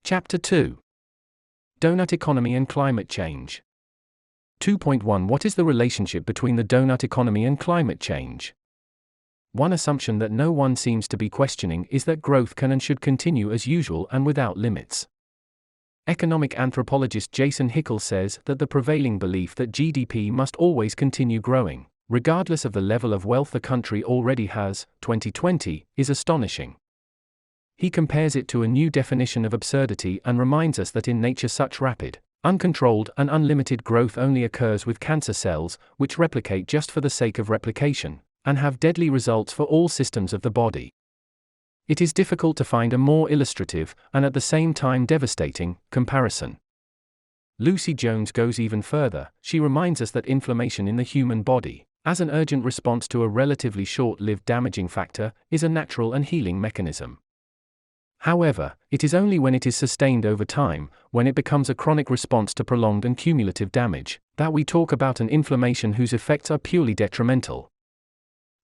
Chapter 2. Doughnut Economy and Climate Change. 2.1 What is the relationship between the doughnut economy and climate change? One assumption that no one seems to be questioning is that growth can and should continue as usual and without limits. Economic anthropologist Jason Hickel says that the prevailing belief that GDP must always continue growing, regardless of the level of wealth the country already has, 2020, is astonishing. He compares it to a new definition of absurdity and reminds us that in nature such rapid, uncontrolled and unlimited growth only occurs with cancer cells, which replicate just for the sake of replication, and have deadly results for all systems of the body. It is difficult to find a more illustrative, and at the same time devastating, comparison. Lucy Jones goes even further. She reminds us that inflammation in the human body, as an urgent response to a relatively short-lived damaging factor, is a natural and healing mechanism. However, it is only when it is sustained over time, when it becomes a chronic response to prolonged and cumulative damage, that we talk about an inflammation whose effects are purely detrimental.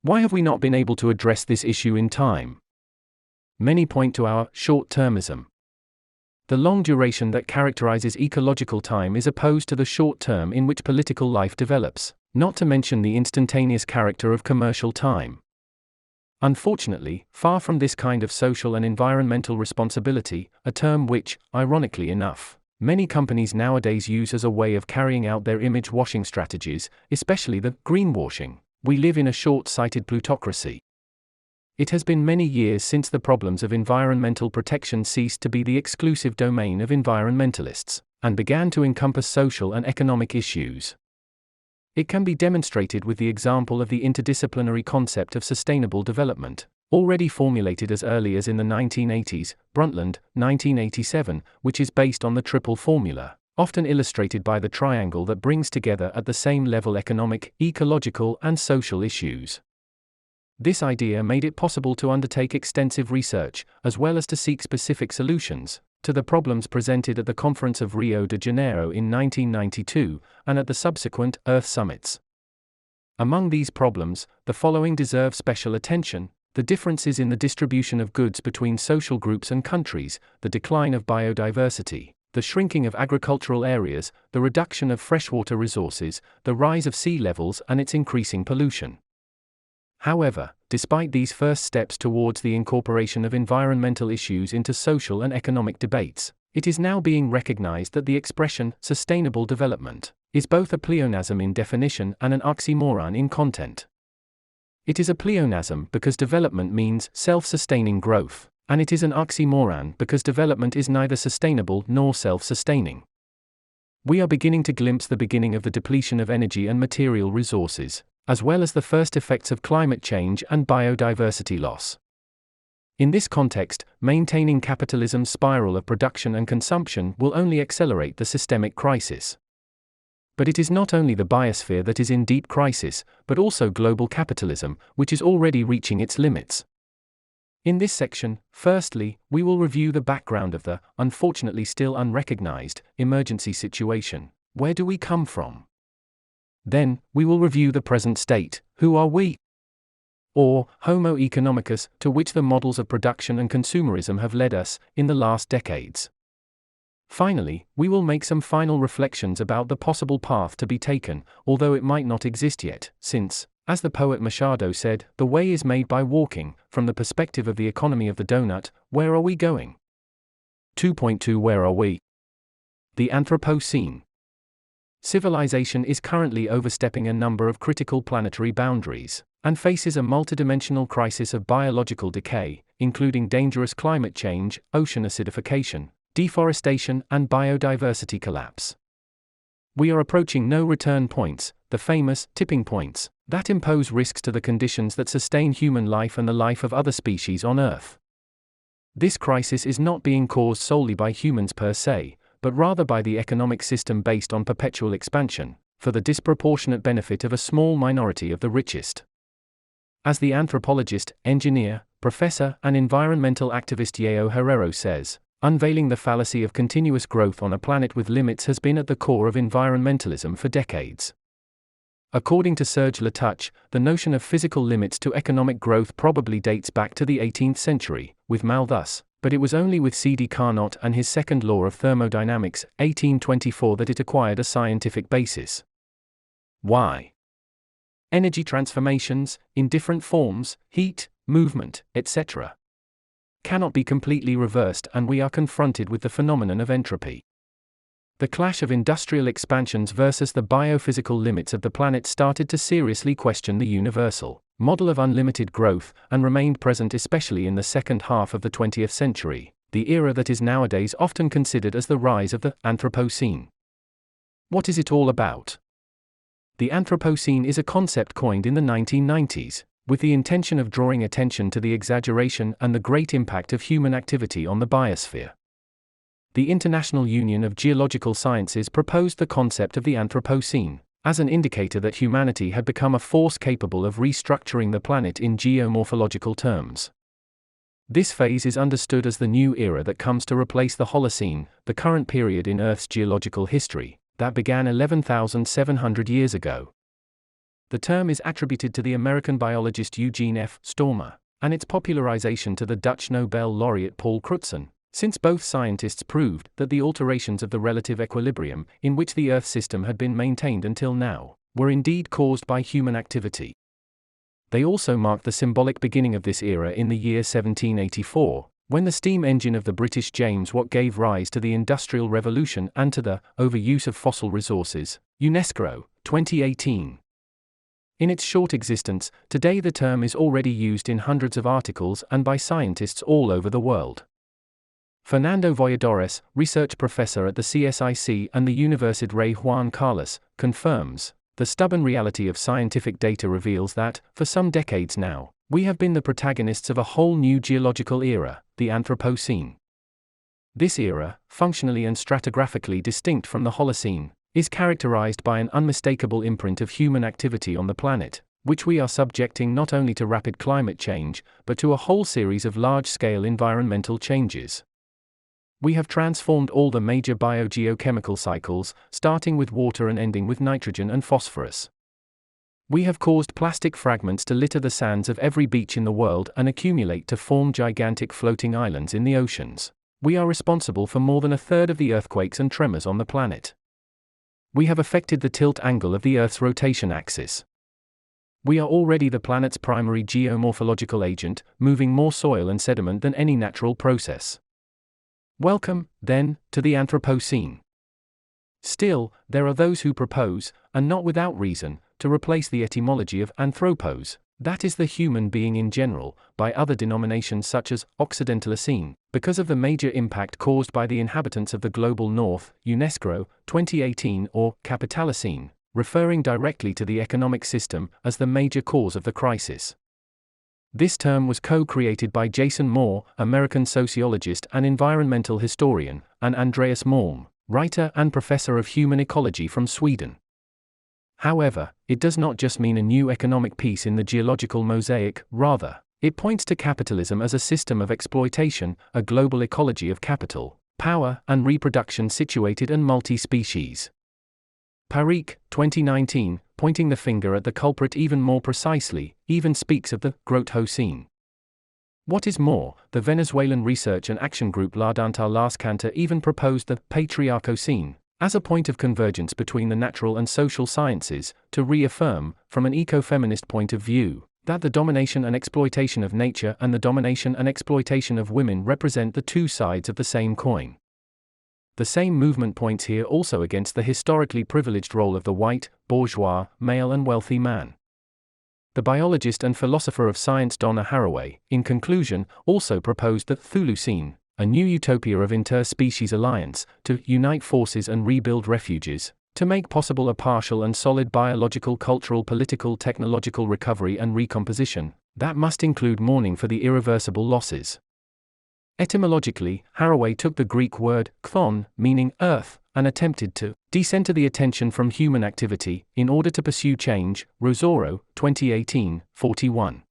Why have we not been able to address this issue in time? Many point to our short-termism. The long duration that characterizes ecological time is opposed to the short term in which political life develops, not to mention the instantaneous character of commercial time. Unfortunately, far from this kind of social and environmental responsibility, a term which, ironically enough, many companies nowadays use as a way of carrying out their image washing strategies, especially the greenwashing, we live in a short-sighted plutocracy. It has been many years since the problems of environmental protection ceased to be the exclusive domain of environmentalists, and began to encompass social and economic issues. It can be demonstrated with the example of the interdisciplinary concept of sustainable development, already formulated as early as in the 1980s, Brundtland, 1987, which is based on the triple formula, often illustrated by the triangle that brings together at the same level economic, ecological, and social issues. This idea made it possible to undertake extensive research, as well as to seek specific solutions to the problems presented at the Conference of Rio de Janeiro in 1992, and at the subsequent Earth Summits. Among these problems, the following deserve special attention: the differences in the distribution of goods between social groups and countries, the decline of biodiversity, the shrinking of agricultural areas, the reduction of freshwater resources, the rise of sea levels and its increasing pollution. However, despite these first steps towards the incorporation of environmental issues into social and economic debates, it is now being recognized that the expression sustainable development is both a pleonasm in definition and an oxymoron in content. It is a pleonasm because development means self-sustaining growth, and it is an oxymoron because development is neither sustainable nor self-sustaining. We are beginning to glimpse the beginning of the depletion of energy and material resources, as well as the first effects of climate change and biodiversity loss. In this context, maintaining capitalism's spiral of production and consumption will only accelerate the systemic crisis. But it is not only the biosphere that is in deep crisis, but also global capitalism, which is already reaching its limits. In this section, firstly, we will review the background of the, unfortunately still unrecognized, emergency situation. Where do we come from? Then, we will review the present state, who are we? Or, Homo economicus, to which the models of production and consumerism have led us, in the last decades. Finally, we will make some final reflections about the possible path to be taken, although it might not exist yet, since, as the poet Machado said, the way is made by walking. From the perspective of the economy of the doughnut, where are we going? 2.2 Where are we? The Anthropocene. Civilization is currently overstepping a number of critical planetary boundaries, and faces a multidimensional crisis of biological decay, including dangerous climate change, ocean acidification, deforestation, and biodiversity collapse. We are approaching no-return points, the famous tipping points, that impose risks to the conditions that sustain human life and the life of other species on Earth. This crisis is not being caused solely by humans per se, but rather by the economic system based on perpetual expansion, for the disproportionate benefit of a small minority of the richest. As the anthropologist, engineer, professor, and environmental activist yoUTh Herrero says, unveiling the fallacy of continuous growth on a planet with limits has been at the core of environmentalism for decades. According to Serge Latouche, the notion of physical limits to economic growth probably dates back to the 18th century, with Malthus, But it was only with C.D. Carnot and his second law of thermodynamics, 1824, that it acquired a scientific basis. Why? Energy transformations, in different forms, heat, movement, etc., cannot be completely reversed, and we are confronted with the phenomenon of entropy. The clash of industrial expansions versus the biophysical limits of the planet started to seriously question the universal model of unlimited growth, and remained present especially in the second half of the 20th century, the era that is nowadays often considered as the rise of the Anthropocene. What is it all about? The Anthropocene is a concept coined in the 1990s, with the intention of drawing attention to the exaggeration and the great impact of human activity on the biosphere. The International Union of Geological Sciences proposed the concept of the Anthropocene as an indicator that humanity had become a force capable of restructuring the planet in geomorphological terms. This phase is understood as the new era that comes to replace the Holocene, the current period in Earth's geological history, that began 11,700 years ago. The term is attributed to the American biologist Eugene F. Stormer, and its popularization to the Dutch Nobel laureate Paul Crutzen, since both scientists proved that the alterations of the relative equilibrium in which the Earth system had been maintained until now were indeed caused by human activity. They also marked the symbolic beginning of this era in the year 1784, when the steam engine of the British James Watt gave rise to the Industrial Revolution and to the overuse of fossil resources. UNESCO, 2018. In its short existence, today the term is already used in hundreds of articles and by scientists all over the world. Fernando Voladores, research professor at the CSIC and the Universidad Rey Juan Carlos, confirms, the stubborn reality of scientific data reveals that, for some decades now, we have been the protagonists of a whole new geological era, the Anthropocene. This era, functionally and stratigraphically distinct from the Holocene, is characterized by an unmistakable imprint of human activity on the planet, which we are subjecting not only to rapid climate change, but to a whole series of large-scale environmental changes. We have transformed all the major biogeochemical cycles, starting with water and ending with nitrogen and phosphorus. We have caused plastic fragments to litter the sands of every beach in the world and accumulate to form gigantic floating islands in the oceans. We are responsible for more than a third of the earthquakes and tremors on the planet. We have affected the tilt angle of the Earth's rotation axis. We are already the planet's primary geomorphological agent, moving more soil and sediment than any natural process. Welcome, then, to the Anthropocene. Still, there are those who propose, and not without reason, to replace the etymology of anthropos, that is the human being in general, by other denominations such as Occidentalocene, because of the major impact caused by the inhabitants of the global north, UNESCO, 2018, or Capitalocene, referring directly to the economic system as the major cause of the crisis. This term was co-created by Jason Moore, American sociologist and environmental historian, and Andreas Malm, writer and professor of human ecology from Sweden. However, it does not just mean a new economic piece in the geological mosaic, rather, it points to capitalism as a system of exploitation, a global ecology of capital, power, and reproduction situated and multi-species. Parikh, 2019, pointing the finger at the culprit even more precisely, even speaks of the Grotthocene. What is more, the Venezuelan research and action group La Dental Las Canta even proposed the Patriarchocene as a point of convergence between the natural and social sciences, to reaffirm, from an ecofeminist point of view, that the domination and exploitation of nature and the domination and exploitation of women represent the two sides of the same coin. The same movement points here also against the historically privileged role of the white, bourgeois, male and wealthy man. The biologist and philosopher of science Donna Haraway, in conclusion, also proposed the Thulucene, a new utopia of interspecies alliance, to unite forces and rebuild refuges, to make possible a partial and solid biological, cultural, political, technological recovery and recomposition, that must include mourning for the irreversible losses. Etymologically, Haraway took the Greek word chthon, meaning earth, and attempted to decenter the attention from human activity, in order to pursue change. Rosoro, 2018, 41.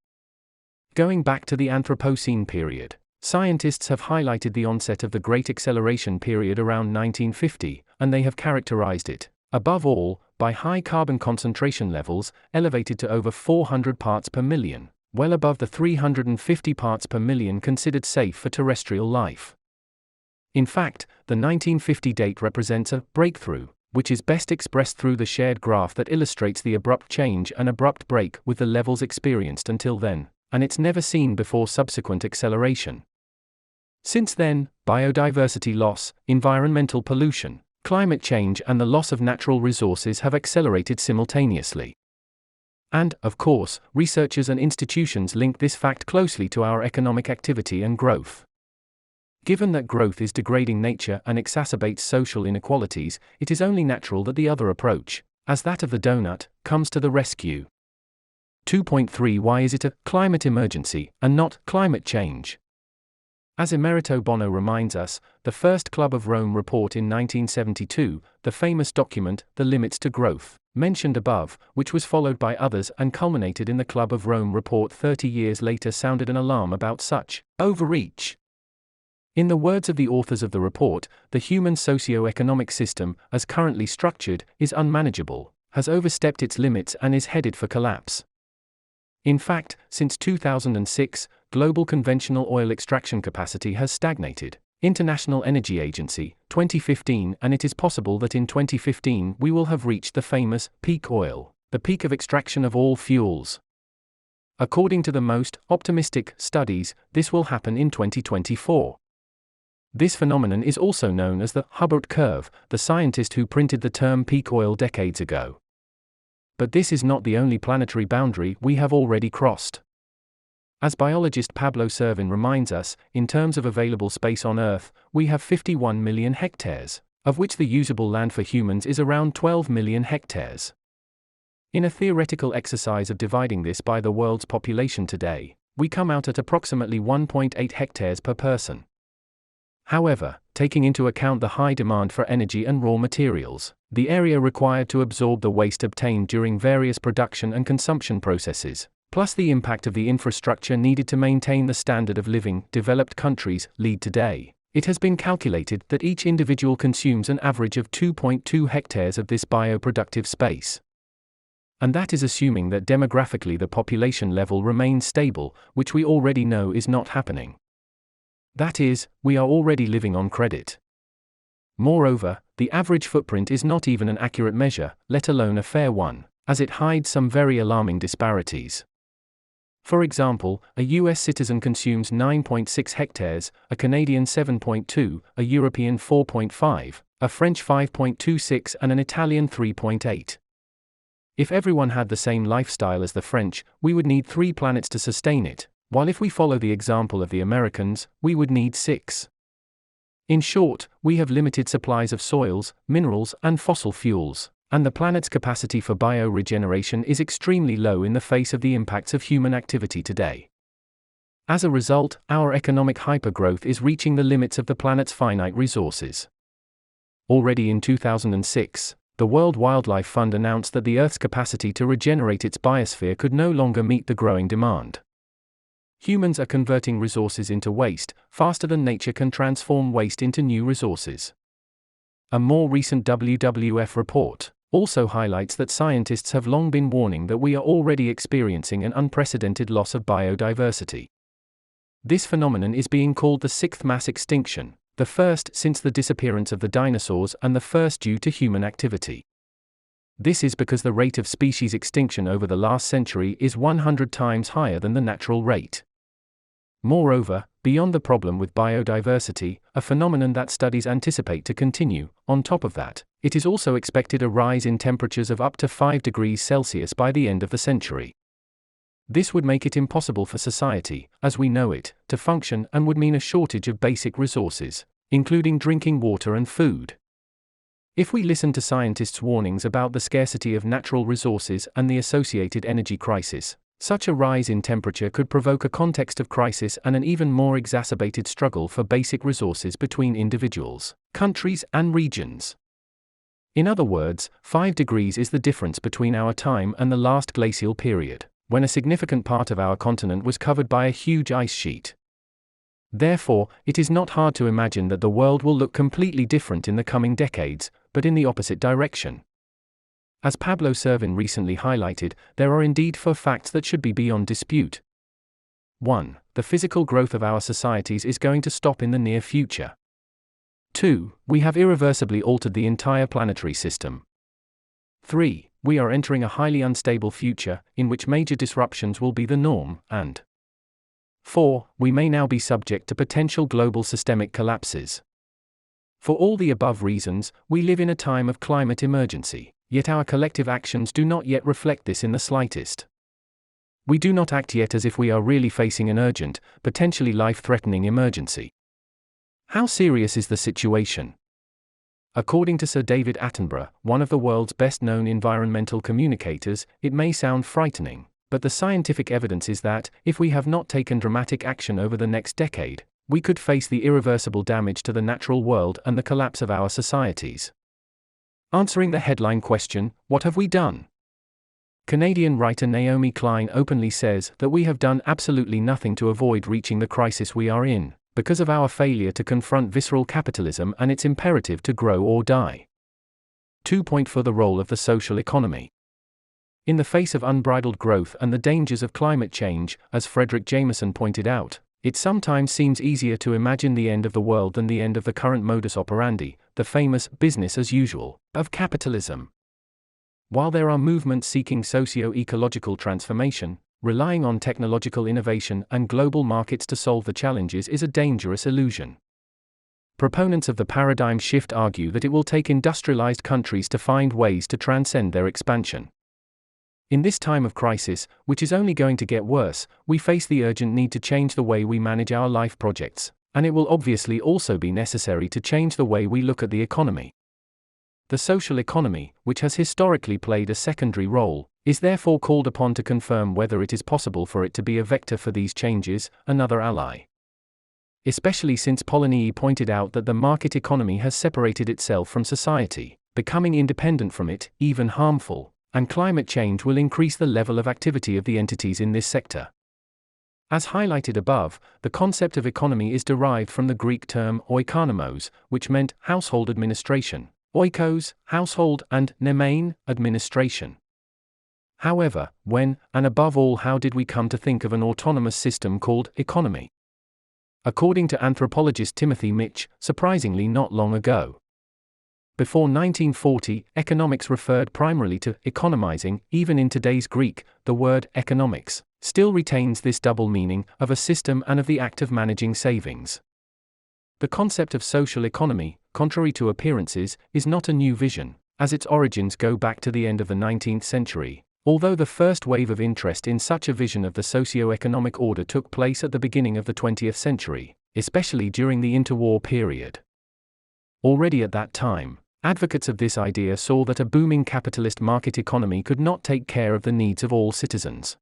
Going back to the Anthropocene period, scientists have highlighted the onset of the Great Acceleration period around 1950, and they have characterized it, above all, by high carbon concentration levels, elevated to over 400 parts per million, well above the 350 parts per million considered safe for terrestrial life. In fact, the 1950 date represents a breakthrough, which is best expressed through the shared graph that illustrates the abrupt change and abrupt break with the levels experienced until then, and its never seen before subsequent acceleration. Since then, biodiversity loss, environmental pollution, climate change and the loss of natural resources have accelerated simultaneously. And, of course, researchers and institutions link this fact closely to our economic activity and growth. Given that growth is degrading nature and exacerbates social inequalities, it is only natural that the other approach, as that of the doughnut, comes to the rescue. 2.3 Why is it a climate emergency and not climate change? As Emerito Bono reminds us, the first Club of Rome report in 1972, the famous document, The Limits to Growth, mentioned above, which was followed by others and culminated in the Club of Rome report 30 years later, sounded an alarm about such overreach. In the words of the authors of the report, the human socio-economic system, as currently structured, is unmanageable, has overstepped its limits and is headed for collapse. In fact, since 2006, global conventional oil extraction capacity has stagnated. International Energy Agency, 2015, and it is possible that in 2015 we will have reached the famous peak oil, the peak of extraction of all fuels. According to the most optimistic studies, this will happen in 2024. This phenomenon is also known as the Hubbert curve, the scientist who printed the term peak oil decades ago. But this is not the only planetary boundary we have already crossed. As biologist Pablo Servin reminds us, in terms of available space on Earth, we have 51 million hectares, of which the usable land for humans is around 12 million hectares. In a theoretical exercise of dividing this by the world's population today, we come out at approximately 1.8 hectares per person. However, taking into account the high demand for energy and raw materials, the area required to absorb the waste obtained during various production and consumption processes, plus the impact of the infrastructure needed to maintain the standard of living developed countries lead today, it has been calculated that each individual consumes an average of 2.2 hectares of this bioproductive space. And that is assuming that demographically the population level remains stable, which we already know is not happening. That is, we are already living on credit. Moreover, the average footprint is not even an accurate measure, let alone a fair one, as it hides some very alarming disparities. For example, a US citizen consumes 9.6 hectares, a Canadian 7.2, a European 4.5, a French 5.26 and an Italian 3.8. If everyone had the same lifestyle as the French, we would need 3 planets to sustain it, while if we follow the example of the Americans, we would need 6. In short, we have limited supplies of soils, minerals, and fossil fuels, and the planet's capacity for bioregeneration is extremely low in the face of the impacts of human activity today. As a result, our economic hypergrowth is reaching the limits of the planet's finite resources. Already in 2006, the World Wildlife Fund announced that the Earth's capacity to regenerate its biosphere could no longer meet the growing demand. Humans are converting resources into waste, faster than nature can transform waste into new resources. A more recent WWF report also highlights that scientists have long been warning that we are already experiencing an unprecedented loss of biodiversity. This phenomenon is being called the 6th mass extinction, the first since the disappearance of the dinosaurs and the first due to human activity. This is because the rate of species extinction over the last century is 100 times higher than the natural rate. Moreover, beyond the problem with biodiversity, a phenomenon that studies anticipate to continue, on top of that, it is also expected a rise in temperatures of up to 5 degrees Celsius by the end of the century. This would make it impossible for society, as we know it, to function and would mean a shortage of basic resources, including drinking water and food. If we listen to scientists' warnings about the scarcity of natural resources and the associated energy crisis, such a rise in temperature could provoke a context of crisis and an even more exacerbated struggle for basic resources between individuals, countries, and regions. In other words, 5 degrees is the difference between our time and the last glacial period, when a significant part of our continent was covered by a huge ice sheet. Therefore, it is not hard to imagine that the world will look completely different in the coming decades, but in the opposite direction. As Pablo Servin recently highlighted, there are indeed 4 facts that should be beyond dispute. 1. The physical growth of our societies is going to stop in the near future. 2. We have irreversibly altered the entire planetary system. 3. We are entering a highly unstable future, in which major disruptions will be the norm, and 4. We may now be subject to potential global systemic collapses. For all the above reasons, we live in a time of climate emergency, yet our collective actions do not yet reflect this in the slightest. We do not act yet as if we are really facing an urgent, potentially life-threatening emergency. How serious is the situation? According to Sir David Attenborough, one of the world's best-known environmental communicators, it may sound frightening, but the scientific evidence is that, if we have not taken dramatic action over the next decade, we could face the irreversible damage to the natural world and the collapse of our societies. Answering the headline question, what have we done? Canadian writer Naomi Klein openly says that we have done absolutely nothing to avoid reaching the crisis we are in, because of our failure to confront visceral capitalism and its imperative to grow or die. 2. For the role of the social economy. In the face of unbridled growth and the dangers of climate change, as Frederick Jameson pointed out, it sometimes seems easier to imagine the end of the world than the end of the current modus operandi, the famous business as usual, of capitalism. While there are movements seeking socio-ecological transformation, relying on technological innovation and global markets to solve the challenges is a dangerous illusion. Proponents of the paradigm shift argue that it will take industrialized countries to find ways to transcend their expansion. In this time of crisis, which is only going to get worse, we face the urgent need to change the way we manage our life projects, and it will obviously also be necessary to change the way we look at the economy. The social economy, which has historically played a secondary role, is therefore called upon to confirm whether it is possible for it to be a vector for these changes, another ally. Especially since Polanyi pointed out that the market economy has separated itself from society, becoming independent from it, even harmful, and climate change will increase the level of activity of the entities in this sector. As highlighted above, the concept of economy is derived from the Greek term oikonomos, which meant household administration, oikos, household, and meaN, administration. However, when, and above all, how did we come to think of an autonomous system called economy? According to anthropologist Timothy Mitch, surprisingly not long ago. Before 1940, economics referred primarily to economizing. Even in today's Greek, the word economics still retains this double meaning of a system and of the act of managing savings. The concept of social economy, contrary to appearances, is not a new vision, as its origins go back to the end of the 19th century, although the first wave of interest in such a vision of the socio-economic order took place at the beginning of the 20th century, especially during the interwar period. Already at that time, advocates of this idea saw that a booming capitalist market economy could not take care of the needs of all citizens.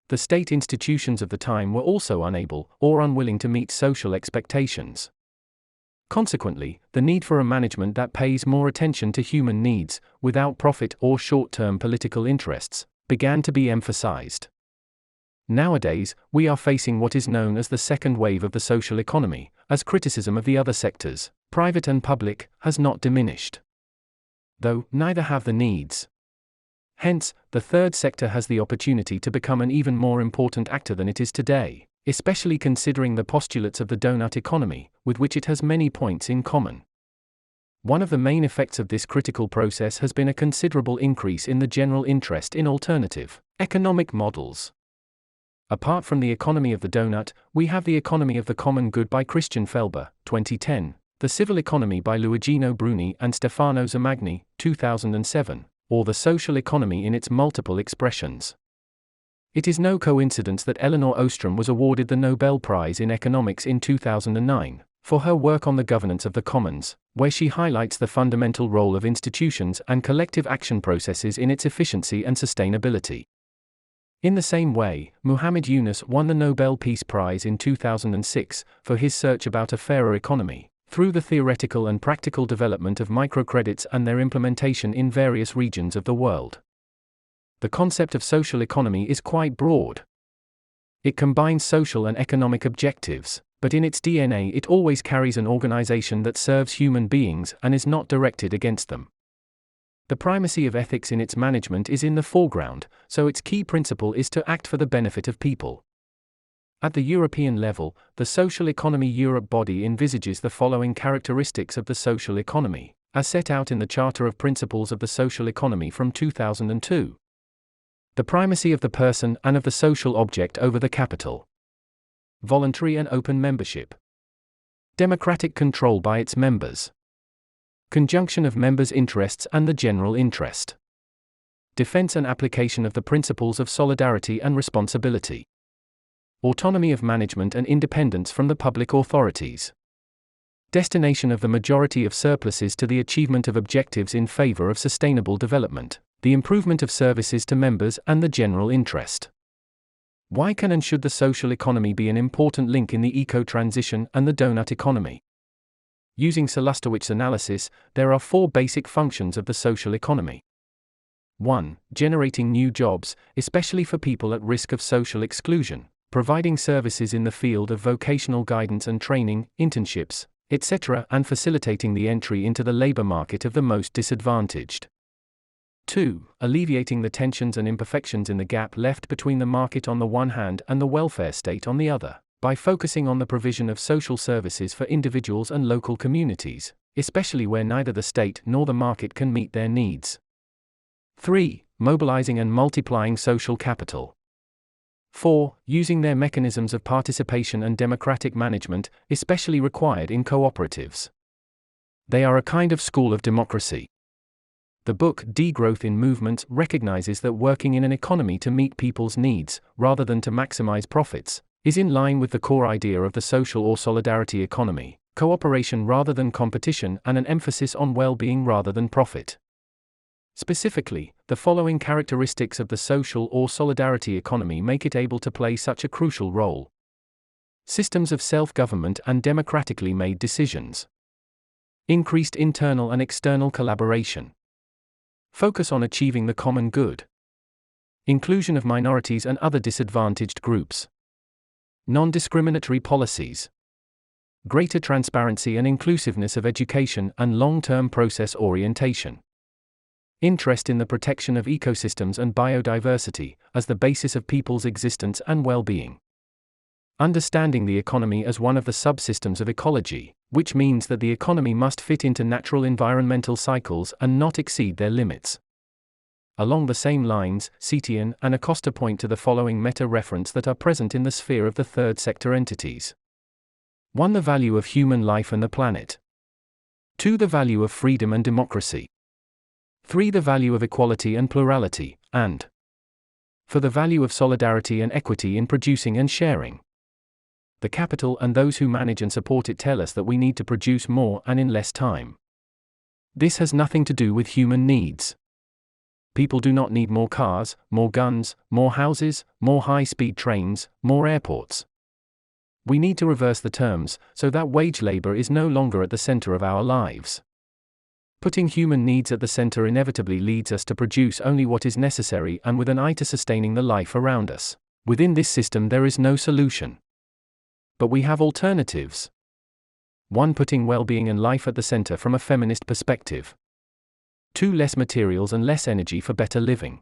The state institutions of the time were also unable or unwilling to meet social expectations. Consequently, the need for a management that pays more attention to human needs, without profit or short-term political interests, began to be emphasized. Nowadays, we are facing what is known as the second wave of the social economy, as criticism of the other sectors, private and public, has not diminished. Though neither have the needs. Hence, the third sector has the opportunity to become an even more important actor than it is today, especially considering the postulates of the Doughnut economy, with which it has many points in common. One of the main effects of this critical process has been a considerable increase in the general interest in alternative economic models. Apart from the economy of the Doughnut, we have the economy of the common good by Christian Felber, 2010, the civil economy by Luigino Bruni and Stefano Zamagni, 2007, or the social economy in its multiple expressions. It is no coincidence that Elinor Ostrom was awarded the Nobel Prize in Economics in 2009, for her work on the governance of the commons, where she highlights the fundamental role of institutions and collective action processes in its efficiency and sustainability. In the same way, Muhammad Yunus won the Nobel Peace Prize in 2006 for his search about a fairer economy, through the theoretical and practical development of microcredits and their implementation in various regions of the world. The concept of social economy is quite broad. It combines social and economic objectives, but in its DNA it always carries an organization that serves human beings and is not directed against them. The primacy of ethics in its management is in the foreground, so its key principle is to act for the benefit of people. At the European level, the Social Economy Europe body envisages the following characteristics of the social economy, as set out in the Charter of Principles of the Social Economy from 2002. The primacy of the person and of the social object over the capital. Voluntary and open membership. Democratic control by its members. Conjunction of members' interests and the general interest. Defense and application of the principles of solidarity and responsibility. Autonomy of management and independence from the public authorities. Destination of the majority of surpluses to the achievement of objectives in favor of sustainable development, the improvement of services to members and the general interest. Why can and should the social economy be an important link in the eco-transition and the donut economy? Using Solusterwitz's analysis, there are 4 basic functions of the social economy. 1. Generating new jobs, especially for people at risk of social exclusion, providing services in the field of vocational guidance and training, internships, etc., and facilitating the entry into the labor market of the most disadvantaged. 2. Alleviating the tensions and imperfections in the gap left between the market on the one hand and the welfare state on the other, by focusing on the provision of social services for individuals and local communities, especially where neither the state nor the market can meet their needs. 3. Mobilizing and multiplying social capital. 4. Using their mechanisms of participation and democratic management, especially required in cooperatives. They are a kind of school of democracy. The book Degrowth in Movements recognizes that working in an economy to meet people's needs, rather than to maximize profits, is in line with the core idea of the social or solidarity economy, cooperation rather than competition and an emphasis on well-being rather than profit. Specifically, the following characteristics of the social or solidarity economy make it able to play such a crucial role. Systems of self-government and democratically made decisions. Increased internal and external collaboration. Focus on achieving the common good. Inclusion of minorities and other disadvantaged groups. Non-discriminatory policies. Greater transparency and inclusiveness of education and long-term process orientation. Interest in the protection of ecosystems and biodiversity, as the basis of people's existence and well-being. Understanding the economy as one of the subsystems of ecology, which means that the economy must fit into natural environmental cycles and not exceed their limits. Along the same lines, Setien and Acosta point to the following meta-reference that are present in the sphere of the third sector entities. 1. The value of human life and the planet. 2. The value of freedom and democracy. 3. The value of equality and plurality, and 4. The value of solidarity and equity in producing and sharing. The capital and those who manage and support it tell us that we need to produce more and in less time. This has nothing to do with human needs. People do not need more cars, more guns, more houses, more high-speed trains, more airports. We need to reverse the terms, so that wage labor is no longer at the center of our lives. Putting human needs at the center inevitably leads us to produce only what is necessary and with an eye to sustaining the life around us. Within this system there is no solution. But we have alternatives. 1. Putting well-being and life at the center from a feminist perspective. 2. Less materials and less energy for better living.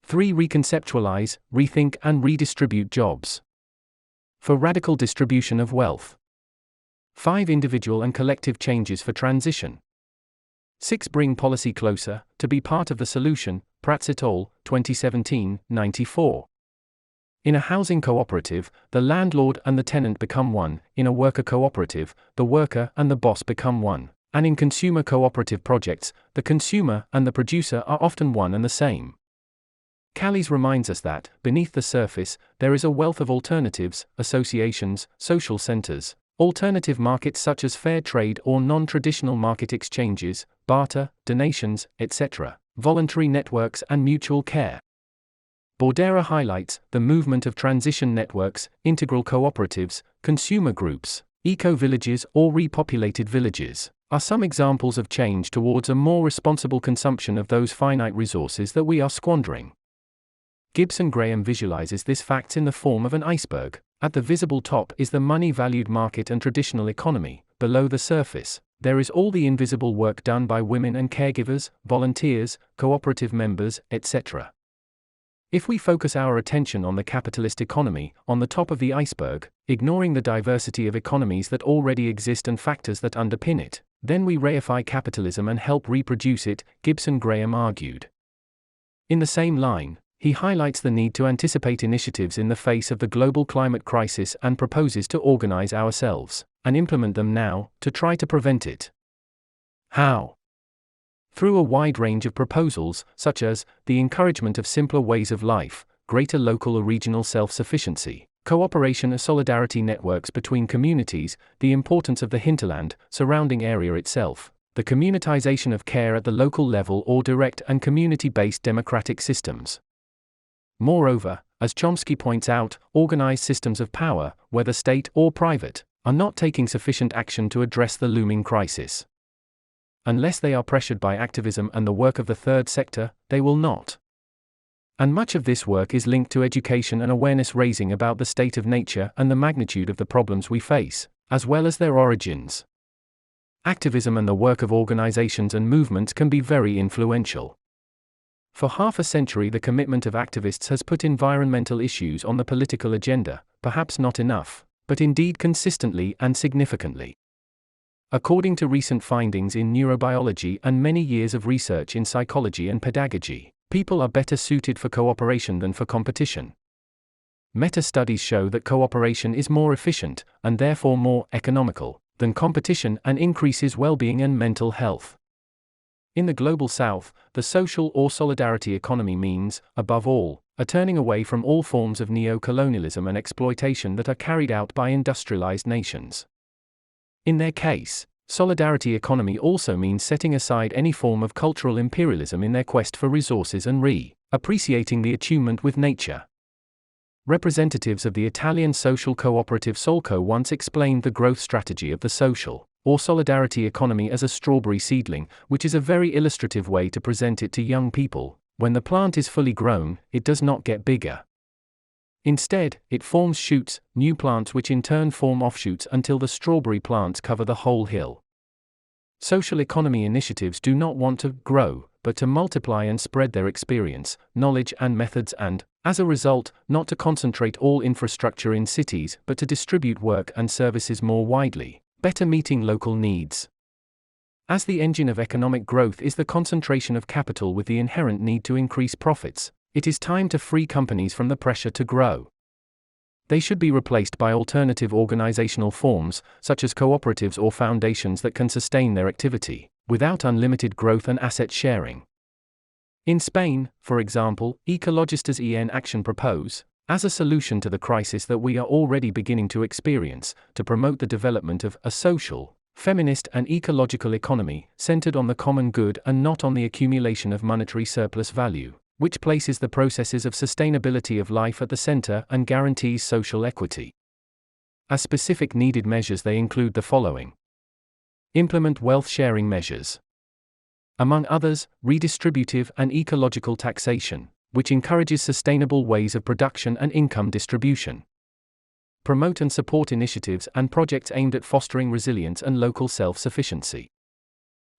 3. Reconceptualize, rethink and redistribute jobs. 4. Radical distribution of wealth. 5. Individual and collective changes for transition. 6. Bring policy closer, to be part of the solution, Prats et al., 2017, 94. In a housing cooperative, the landlord and the tenant become one. In a worker cooperative, the worker and the boss become one. And in consumer cooperative projects, the consumer and the producer are often one and the same. Callies reminds us that, beneath the surface, there is a wealth of alternatives, associations, social centers, alternative markets such as fair trade or non-traditional market exchanges, barter, donations, etc., voluntary networks and mutual care. Bordera highlights the movement of transition networks, integral cooperatives, consumer groups, eco-villages or repopulated villages, are some examples of change towards a more responsible consumption of those finite resources that we are squandering. Gibson Graham visualizes this fact in the form of an iceberg. At the visible top is the money-valued market and traditional economy. Below the surface, there is all the invisible work done by women and caregivers, volunteers, cooperative members, etc. If we focus our attention on the capitalist economy, on the top of the iceberg, ignoring the diversity of economies that already exist and factors that underpin it, then we reify capitalism and help reproduce it, Gibson Graham argued. In the same line, he highlights the need to anticipate initiatives in the face of the global climate crisis and proposes to organize ourselves, and implement them now, to try to prevent it. How? Through a wide range of proposals, such as the encouragement of simpler ways of life, greater local or regional self-sufficiency, cooperation and solidarity networks between communities, the importance of the hinterland, surrounding area itself, the communitization of care at the local level or direct and community-based democratic systems. Moreover, as Chomsky points out, organized systems of power, whether state or private, are not taking sufficient action to address the looming crisis. Unless they are pressured by activism and the work of the third sector, they will not. And much of this work is linked to education and awareness raising about the state of nature and the magnitude of the problems we face, as well as their origins. Activism and the work of organizations and movements can be very influential. For half a century, the commitment of activists has put environmental issues on the political agenda, perhaps not enough, but indeed consistently and significantly. According to recent findings in neurobiology and many years of research in psychology and pedagogy, people are better suited for cooperation than for competition. Meta-studies show that cooperation is more efficient, and therefore more economical, than competition and increases well-being and mental health. In the Global South, the social or solidarity economy means, above all, a turning away from all forms of neo-colonialism and exploitation that are carried out by industrialized nations. In their case, solidarity economy also means setting aside any form of cultural imperialism in their quest for resources and appreciating the attunement with nature. Representatives of the Italian social cooperative Solco once explained the growth strategy of the social or solidarity economy as a strawberry seedling, which is a very illustrative way to present it to young people. When the plant is fully grown, it does not get bigger. Instead, it forms shoots, new plants which in turn form offshoots until the strawberry plants cover the whole hill. Social economy initiatives do not want to grow, but to multiply and spread their experience, knowledge and methods and, as a result, not to concentrate all infrastructure in cities but to distribute work and services more widely, better meeting local needs. As the engine of economic growth is the concentration of capital with the inherent need to increase profits, it is time to free companies from the pressure to grow. They should be replaced by alternative organizational forms, such as cooperatives or foundations that can sustain their activity, without unlimited growth and asset sharing. In Spain, for example, ecologistas en Action propose, as a solution to the crisis that we are already beginning to experience, to promote the development of a social, feminist and ecological economy, centered on the common good and not on the accumulation of monetary surplus value, which places the processes of sustainability of life at the center and guarantees social equity. As specific needed measures, they include the following. Implement wealth-sharing measures. Among others, redistributive and ecological taxation, which encourages sustainable ways of production and income distribution. Promote and support initiatives and projects aimed at fostering resilience and local self-sufficiency.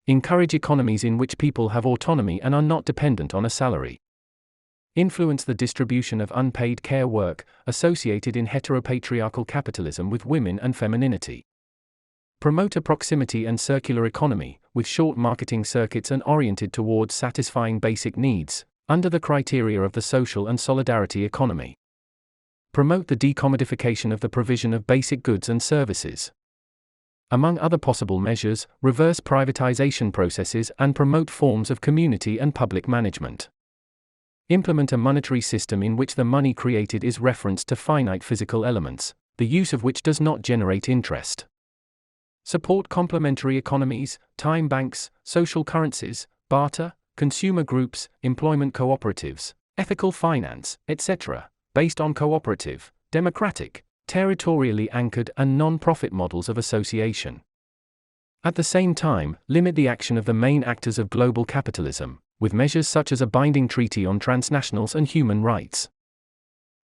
Encourage economies in which people have autonomy and are not dependent on a salary. Influence the distribution of unpaid care work, associated in heteropatriarchal capitalism with women and femininity. Promote a proximity and circular economy, with short marketing circuits and oriented towards satisfying basic needs, under the criteria of the social and solidarity economy. Promote the decommodification of the provision of basic goods and services. Among other possible measures, reverse privatization processes and promote forms of community and public management. Implement a monetary system in which the money created is referenced to finite physical elements, the use of which does not generate interest. Support complementary economies, time banks, social currencies, barter, consumer groups, employment cooperatives, ethical finance, etc., based on cooperative, democratic, territorially anchored and non-profit models of association. At the same time, limit the action of the main actors of global capitalism, with measures such as a binding treaty on transnationals and human rights.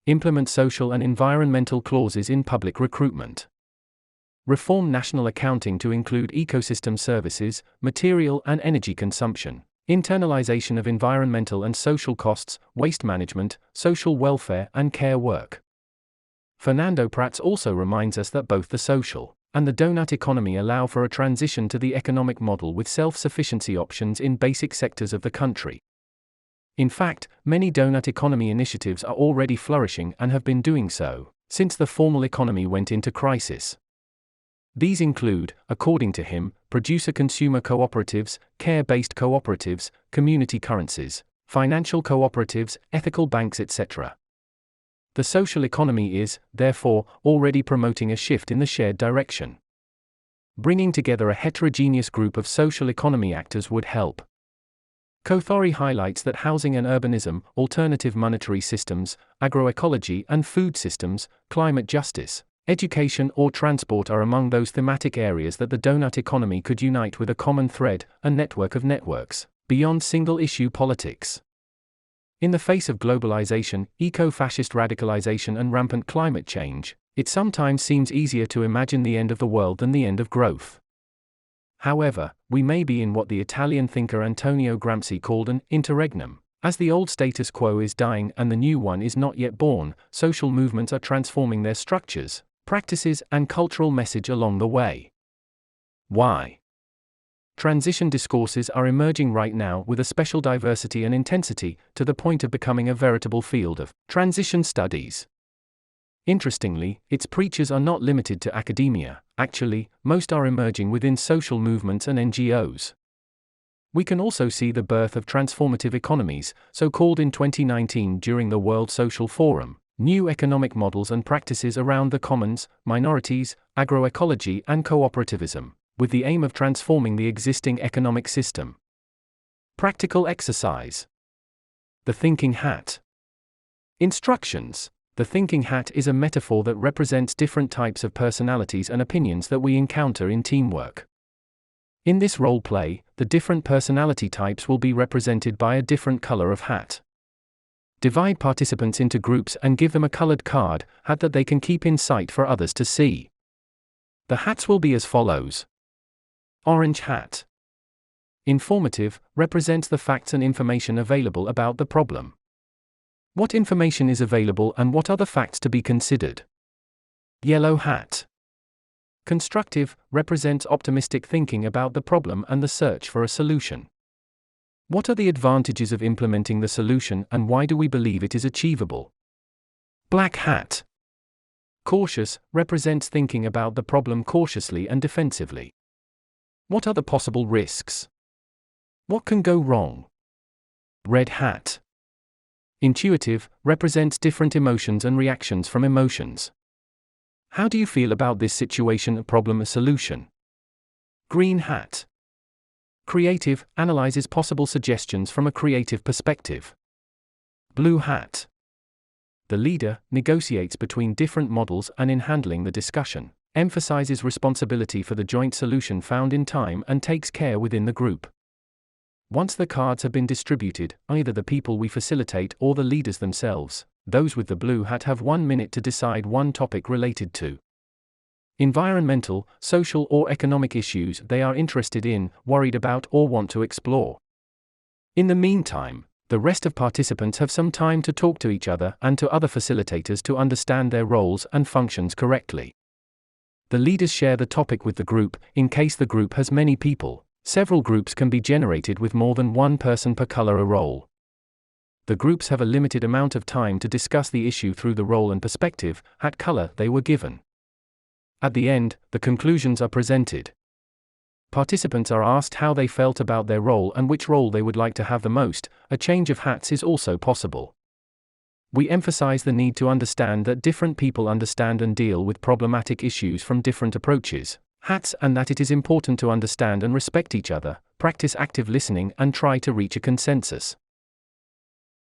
Implement social and environmental clauses in public recruitment. Reform national accounting to include ecosystem services, material and energy consumption, Internalization of environmental and social costs, waste management, social welfare and care work. Fernando Prats also reminds us that both the social and the doughnut economy allow for a transition to the economic model with self-sufficiency options in basic sectors of the country. In fact, many doughnut economy initiatives are already flourishing and have been doing so since the formal economy went into crisis. These include, according to him, producer-consumer cooperatives, care-based cooperatives, community currencies, financial cooperatives, ethical banks, etc. The social economy is, therefore, already promoting a shift in the shared direction. Bringing together a heterogeneous group of social economy actors would help. Kothari highlights that housing and urbanism, alternative monetary systems, agroecology and food systems, climate justice, education or transport are among those thematic areas that the doughnut economy could unite with a common thread, a network of networks, beyond single-issue politics. In the face of globalization, eco-fascist radicalization and rampant climate change, it sometimes seems easier to imagine the end of the world than the end of growth. However, we may be in what the Italian thinker Antonio Gramsci called an interregnum. As the old status quo is dying and the new one is not yet born, social movements are transforming their structures, practices, and cultural message along the way. Why? Transition discourses are emerging right now with a special diversity and intensity, to the point of becoming a veritable field of transition studies. Interestingly, its preachers are not limited to academia. Actually, most are emerging within social movements and NGOs. We can also see the birth of transformative economies, so called in 2019 during the World Social Forum, new economic models and practices around the commons, minorities, agroecology and cooperativism, with the aim of transforming the existing economic system. Practical exercise. The thinking hat. Instructions. The thinking hat is a metaphor that represents different types of personalities and opinions that we encounter in teamwork. In this role play, the different personality types will be represented by a different color of hat. Divide participants into groups and give them a colored card, hat that they can keep in sight for others to see. The hats will be as follows. Orange hat. Informative, represents the facts and information available about the problem. What information is available and what are the facts to be considered? Yellow hat. Constructive, represents optimistic thinking about the problem and the search for a solution. What are the advantages of implementing the solution and why do we believe it is achievable? Black hat. Cautious, represents thinking about the problem cautiously and defensively. What are the possible risks? What can go wrong? Red hat. Intuitive, represents different emotions and reactions from emotions. How do you feel about this situation, a problem, a solution? Green hat. Creative, analyzes possible suggestions from a creative perspective. Blue hat. The leader, negotiates between different models and in handling the discussion, emphasizes responsibility for the joint solution found in time and takes care within the group. Once the cards have been distributed, either the people we facilitate or the leaders themselves, those with the blue hat have 1 minute to decide one topic related to environmental, social or economic issues they are interested in, worried about or want to explore. In the meantime, the rest of participants have some time to talk to each other and to other facilitators to understand their roles and functions correctly. The leaders share the topic with the group. In case the group has many people, several groups can be generated with more than one person per color a role. The groups have a limited amount of time to discuss the issue through the role and perspective, hat color they were given. At the end, the conclusions are presented. Participants are asked how they felt about their role and which role they would like to have the most. A change of hats is also possible. We emphasize the need to understand that different people understand and deal with problematic issues from different approaches, hats, and that it is important to understand and respect each other, practice active listening and try to reach a consensus.